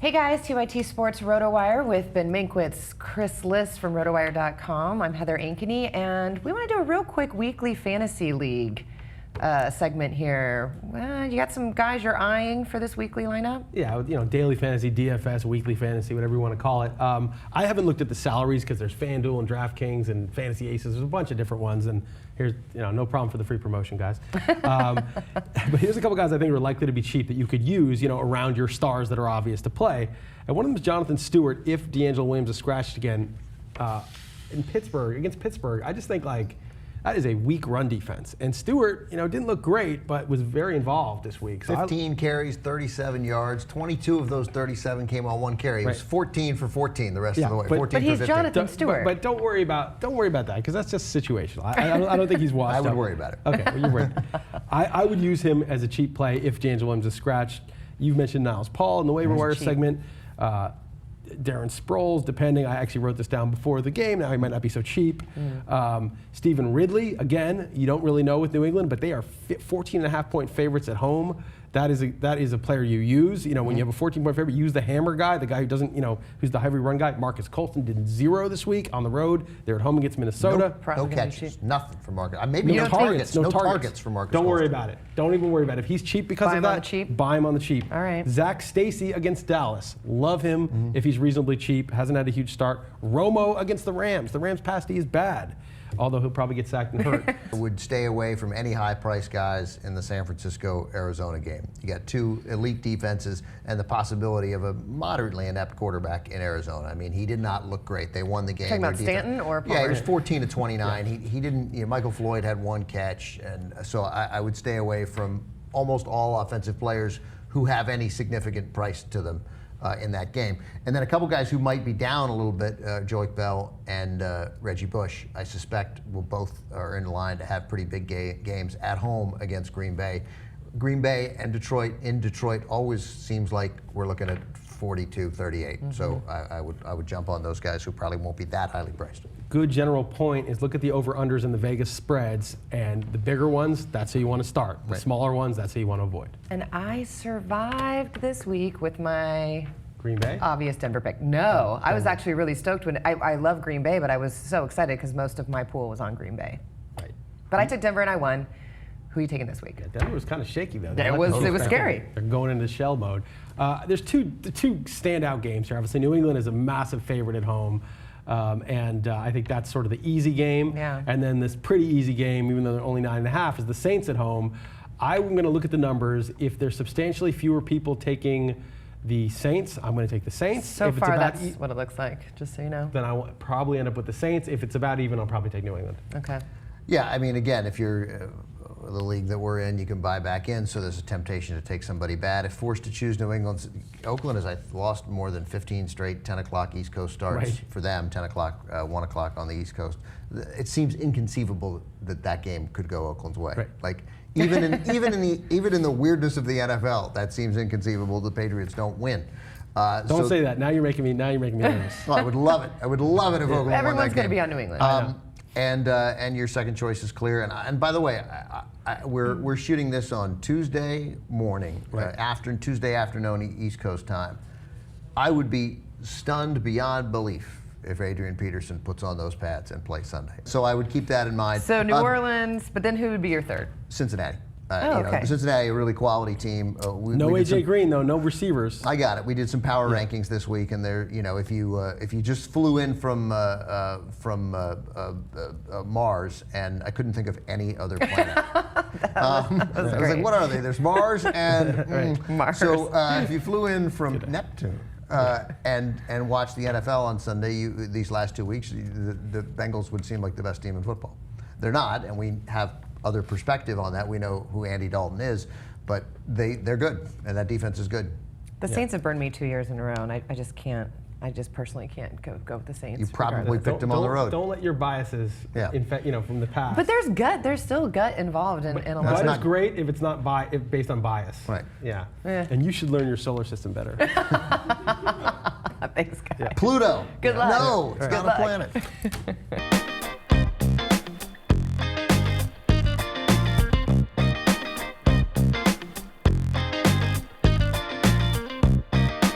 Hey guys, TYT Sports RotoWire with Ben Mankiewicz, Liss from RotoWire.com. I'm Heather Ankeny, and we want to do a real quick weekly fantasy league segment here. You got some guys you're eyeing for this weekly lineup? Yeah, daily fantasy, DFS, weekly fantasy, whatever you want to call it. I haven't looked at the salaries because there's Fan Duel and DraftKings and Fantasy Aces. There's a bunch of different ones, and here's no problem for the free promotion, guys. But here's a couple guys I think are likely to be cheap that you could use, around your stars that are obvious to play. And one of them is Jonathan Stewart. If D'Angelo Williams is scratched again in Pittsburgh against Pittsburgh, I just think that is a weak run defense. And Stewart, didn't look great, but was very involved this week. So 15 carries, 37 yards. 22 of those 37 came on one carry. He was 14 for 14 the rest of the way. 14 but he's for 15. Jonathan Stewart. But don't worry about that because that's just situational. I don't think he's washed up. I would worry about it. Okay, well, you're worried. I would use him as a cheap play if D'Angelo Williams is scratched. You've mentioned Niles Paul in the waiver wire segment. Darren Sproles, depending. I actually wrote this down before the game. Now he might not be so cheap. Stephen Ridley, again, you don't really know with New England, but they are 14.5-point favorites at home. That is a player you use. When you have a 14-point favorite, use the hammer guy, the guy who doesn't, who's the heavy run guy. Marcus Colston did 0 this week on the road. They're at home against Minnesota. No catches, nothing for Marcus. Maybe no targets. No targets for Marcus. Don't worry about it. Don't even worry about it. If he's cheap because of that, buy him on the cheap. All right. Zach Stacy against Dallas. Love him if he's reasonably cheap. Hasn't had a huge start. Romo against the Rams. The Rams pass D is bad, although he'll probably get sacked and hurt. I would stay away from any high-priced guys in the San Francisco-Arizona game. You got two elite defenses and the possibility of a moderately inept quarterback in Arizona. I mean, he did not look great. They won the game. Talking about Stanton or Palmer? Yeah, he was 14 to 29. Yeah. He didn't. Michael Floyd had one catch, and so I would stay away from almost all offensive players who have any significant price to them in that game. And then a couple guys who might be down a little bit, Joique Bell and Reggie Bush, I suspect both are in line to have pretty big games at home against Green Bay. Green Bay and Detroit, in Detroit, always seems like we're looking at 42-38. So I would jump on those guys who probably won't be that highly priced. Good general point is look at the over-unders in the Vegas spreads, and the bigger ones, that's who you want to start. The smaller ones, that's who you want to avoid. And I survived this week with my Green Bay? Obvious Denver pick. No, I was actually really stoked when I love Green Bay, but I was so excited because most of my pool was on Green Bay. Right. But I took Denver and I won. Who are you taking this week? Yeah, Denver was kind of shaky though. It was scary. They're going into shell mode. There's two standout games here. Obviously, New England is a massive favorite at home. And I think that's sort of the easy game. Yeah. And then this pretty easy game, even though they're only 9.5, is the Saints at home. I'm going to look at the numbers. If there's substantially fewer people taking the Saints, I'm going to take the Saints. So if far, that's what it looks like, just so you know. Then I will probably end up with the Saints. If it's about even, I'll probably take New England. Okay. Yeah, I mean, again, if you're the league that we're in, you can buy back in, so there's a temptation to take somebody bad. If forced to choose New England, Oakland has lost more than 15 straight 10 o'clock East Coast starts for them, 10 o'clock, 1 o'clock on the East Coast. It seems inconceivable that game could go Oakland's way. Right. Like, even in the weirdness of the NFL, that seems inconceivable. The Patriots don't win. Don't say that. Now you're making me nervous. Well, I would love it. I would love it if Oakland won that game. Everyone's going to be on New England. And your second choice is clear. And by the way, we're shooting this on Tuesday morning, Tuesday afternoon East Coast time. I would be stunned beyond belief if Adrian Peterson puts on those pads and plays Sunday. So I would keep that in mind. So New Orleans, but then who would be your third? Cincinnati. Okay. Cincinnati, a really quality team. No AJ Green though, no receivers. I got it. We did some power rankings this week, and there, if you just flew in from Mars, and I couldn't think of any other planet. I was like, what are they? There's Mars and Mars. So if you flew in from Neptune. And watched the NFL on Sunday, these last 2 weeks, the Bengals would seem like the best team in football. They're not, and we have other perspective on that. We know who Andy Dalton is, but they're good, and that defense is good. The Saints have burned me 2 years in a row, and I just can't. I just personally can't go with the Saints. You probably picked them on the road. Don't let your biases infect, from the past. But there's still gut involved in a lot. That's not great if it's not based on bias. Right. Yeah. And you should learn your solar system better. Thanks, guys. Pluto. Good luck. No, it's not a planet.